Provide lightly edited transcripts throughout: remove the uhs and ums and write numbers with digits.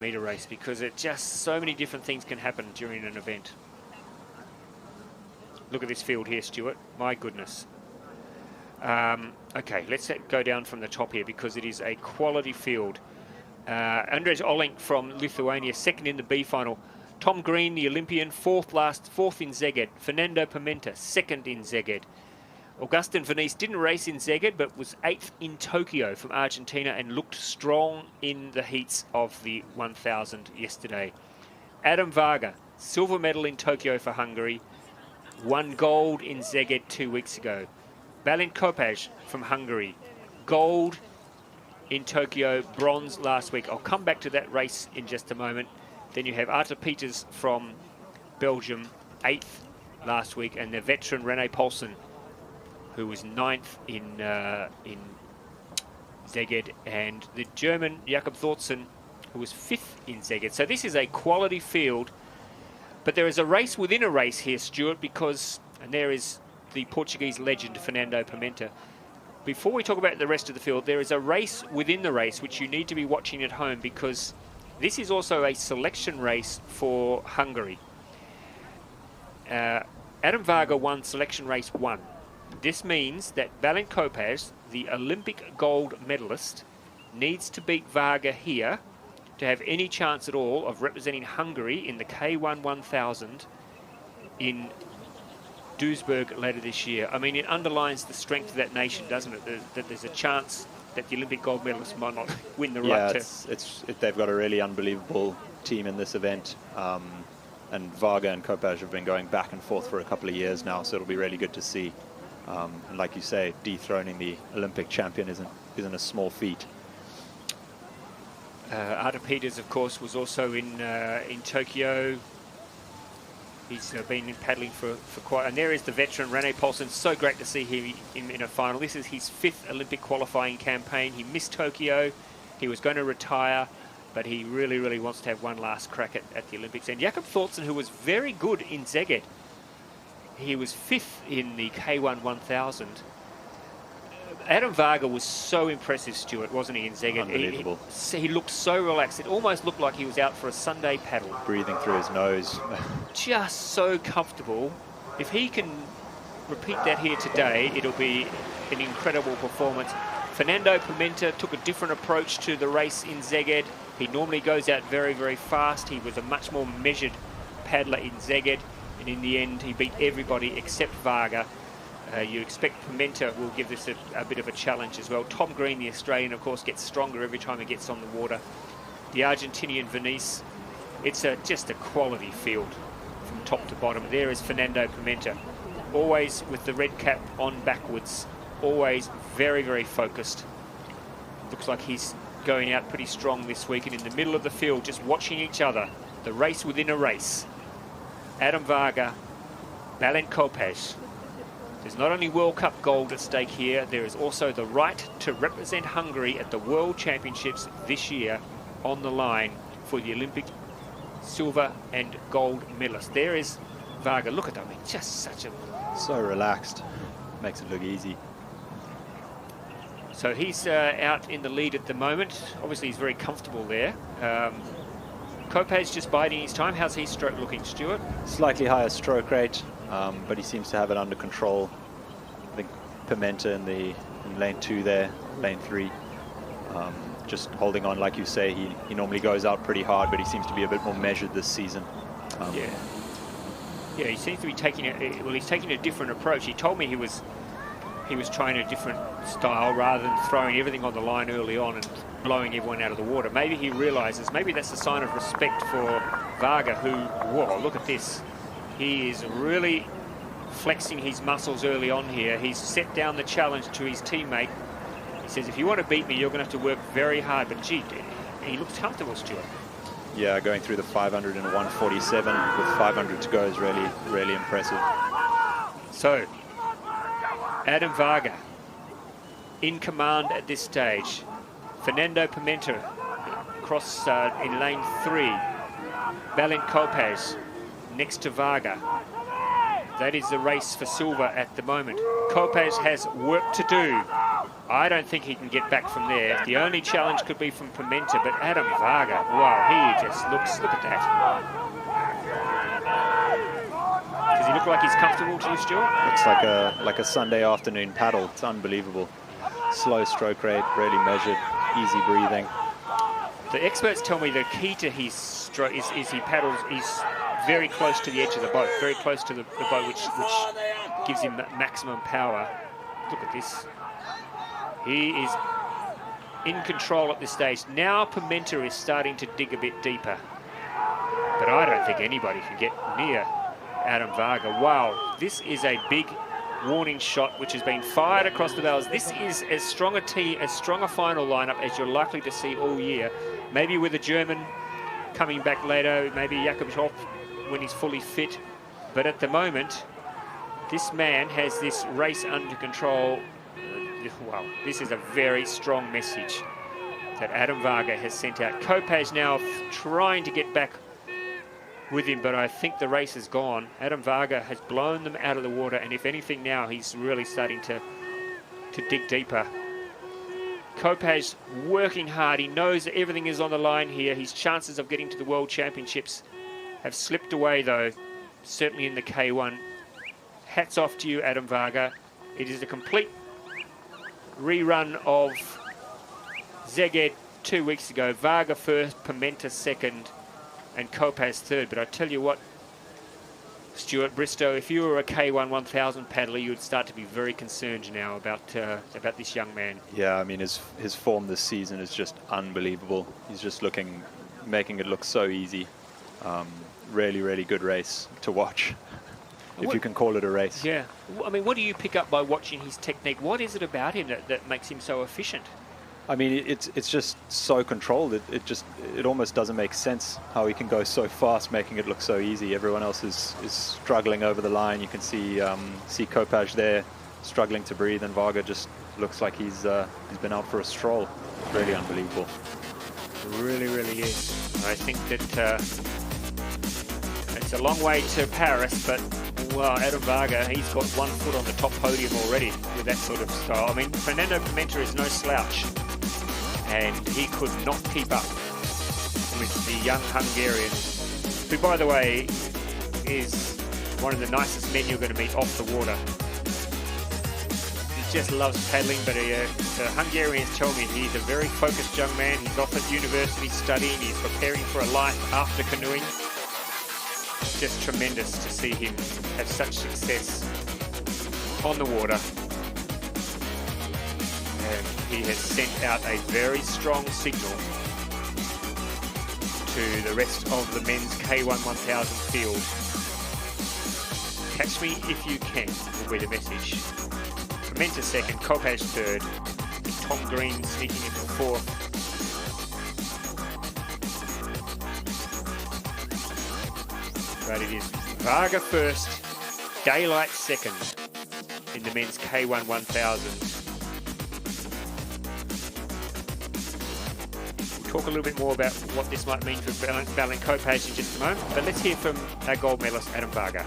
meter race, because it just so many different things can happen during an event. Look at this field here, Stuart. My goodness. Okay, let's go down from the top here because it is a quality field. Andrzej Olenk from Lithuania, second in the B final. Tom Green, the Olympian, fourth in Szeged. Fernando Pimenta, second in Szeged. Augustin Venice didn't race in Szeged, but was 8th in Tokyo from Argentina and looked strong in the heats of the 1000 yesterday. Adam Varga, silver medal in Tokyo for Hungary, won gold in Szeged 2 weeks ago. Balint Kopaj from Hungary, gold in Tokyo, bronze last week. I'll come back to that race in just a moment. Then you have Arthur Peters from Belgium, 8th last week, and the veteran René Paulsen, who was 9th in Szeged, and the German Jakob Thortzen, who was 5th in Szeged. So this is a quality field, but there is a race within a race here, Stuart, because, and there is the Portuguese legend Fernando Pimenta. Before we talk about the rest of the field, there is a race within the race which you need to be watching at home, because this is also a selection race for Hungary. Adam Varga won selection race 1. This means that Balint Kopaj, the Olympic gold medalist, needs to beat Varga here to have any chance at all of representing Hungary in the K1 1000 in Duisburg later this year. I mean, it underlines the strength of that nation, doesn't it? That there's a chance that the Olympic gold medalist might not win the right to... they've got a really unbelievable team in this event. And Varga and Kopaj have been going back and forth for a couple of years now, so it'll be really good to see. And like you say, dethroning the Olympic champion isn't a small feat. Arthur Peters, of course, was also in Tokyo. He's been paddling for quite... And there is the veteran, René Paulsen. So great to see him in a final. This is his 5th Olympic qualifying campaign. He missed Tokyo. He was going to retire, but he really, really wants to have one last crack at the Olympics. And Jakob Thortzen, who was very good in Szeged, he was 5th in the K1 1000. Adam Varga was so impressive, Stuart, wasn't he, in Szeged? Unbelievable. He looked so relaxed. It almost looked like he was out for a Sunday paddle. Breathing through his nose. Just so comfortable. If he can repeat that here today, it'll be an incredible performance. Fernando Pimenta took a different approach to the race in Szeged. He normally goes out very, very fast. He was a much more measured paddler in Szeged. And in the end, he beat everybody except Varga. You expect Pimenta will give this a bit of a challenge as well. Tom Green, the Australian, of course, gets stronger every time he gets on the water. The Argentinian Venice, it's just a quality field from top to bottom. There is Fernando Pimenta, always with the red cap on backwards, always very, very focused. Looks like he's going out pretty strong this week, and in the middle of the field, just watching each other, the race within a race. Adam Varga, Balint Kopaj. There's not only World Cup gold at stake here, there is also the right to represent Hungary at the World Championships this year on the line for the Olympic silver and gold medalist. There is Varga. Look at him, just such a... So relaxed. Makes it look easy. So he's out in the lead at the moment. Obviously, he's very comfortable there. Kopaj just biding his time. How's his stroke looking, Stuart? Slightly higher stroke rate, but he seems to have it under control. I think Pimenta in lane 2 there, lane 3. Just holding on, like you say, he normally goes out pretty hard, but he seems to be a bit more measured this season. Yeah, he seems to be taking he's taking a different approach. He told me he was trying a different style rather than throwing everything on the line early on and blowing everyone out of the water. Maybe he realizes, maybe that's a sign of respect for Varga, who, whoa, look at this. He is really flexing his muscles early on here. He's set down the challenge to his teammate. He says, if you want to beat me, you're going to have to work very hard. But gee, he looks comfortable, Stuart. Yeah, going through the 500 in 147 with 500 to go is really, really impressive. So, Adam Varga in command at this stage. Fernando Pimenta across in lane 3. Balint Kopaj next to Varga. That is the race for silver at the moment. Kopaj has work to do. I don't think he can get back from there. The only challenge could be from Pimenta, but Adam Varga, wow, he just looks, look at that. Does he look like he's comfortable to you, Stuart? Looks like a Sunday afternoon paddle. It's unbelievable. Slow stroke rate, really measured, easy breathing. The experts tell me the key to his stroke is he paddles, he's very close to the edge of the boat, very close to the boat, which gives him maximum power. Look at this. He is in control at this stage. Now Pimenta is starting to dig a bit deeper. But I don't think anybody can get near Adam Varga. Wow, this is a big warning shot which has been fired across the bows. This is as strong a final lineup as you're likely to see all year. Maybe with a German coming back later, maybe Jakob Hoff when he's fully fit. But at the moment, this man has this race under control. Wow, this is a very strong message that Adam Varga has sent out. Kopacz now trying to get back with him, but I think the race is gone. Adam Varga has blown them out of the water, and if anything now, he's really starting to dig deeper. Kopacz working hard. He knows that everything is on the line here. His chances of getting to the World Championships have slipped away, though, certainly in the K1. Hats off to you, Adam Varga. It is a complete rerun of Szeged 2 weeks ago. Varga first, Pimenta second, and Kopacz third. But I tell you what, Stuart Bristow, if you were a K1 1000 paddler, you would start to be very concerned now about this young man. Yeah, I mean, his form this season is just unbelievable. He's just making it look so easy. Really, really good race to watch, if you can call it a race. Yeah. I mean, what do you pick up by watching his technique? What is it about him that makes him so efficient? I mean, it's just so controlled. It almost doesn't make sense how he can go so fast, making it look so easy. Everyone else is struggling over the line. You can see Kopacz there struggling to breathe, and Varga just looks like he's been out for a stroll. Really unbelievable. Really, really is. I think that it's a long way to Paris, but wow, Adam Varga, he's got 1 foot on the top podium already with that sort of style. I mean, Fernando Pimenta is no slouch, and he could not keep up with the young Hungarian, who, by the way, is one of the nicest men you're going to meet off the water. He just loves paddling, but the Hungarians tell me he's a very focused young man. He's off at university studying, he's preparing for a life after canoeing. Just tremendous to see him have such success on the water. And he has sent out a very strong signal to the rest of the men's K1 1000 field. Catch me if you can will be the message. Pimenta second, Kopacz third, and Tom Green sneaking into fourth. But it is Varga first, Daylight second in the men's K1 1000. We'll talk a little bit more about what this might mean for Balin Kopacz in just a moment, but let's hear from our gold medalist, Adam Varga.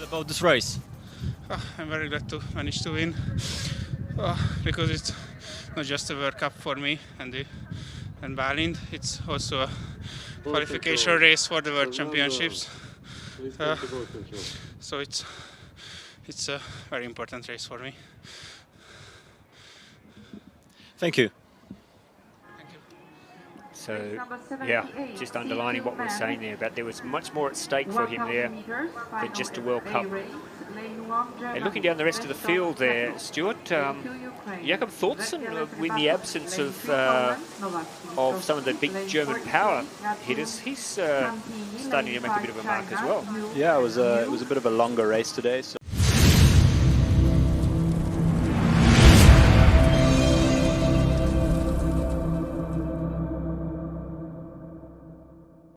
About this race? I'm very glad to manage to win, because it's not just a World Cup for me and Balin, it's also a qualification race for the World Championships. So it's a very important race for me. Thank you. So, yeah, just underlining what we're saying there, about there was much more at stake for him there than just a World Cup. And looking down the rest of the field there, Stuart, Jakob Thorsten, in the absence of some of the big German power hitters, he's starting to make a bit of a mark as well. Yeah, it was a bit of a longer race today. So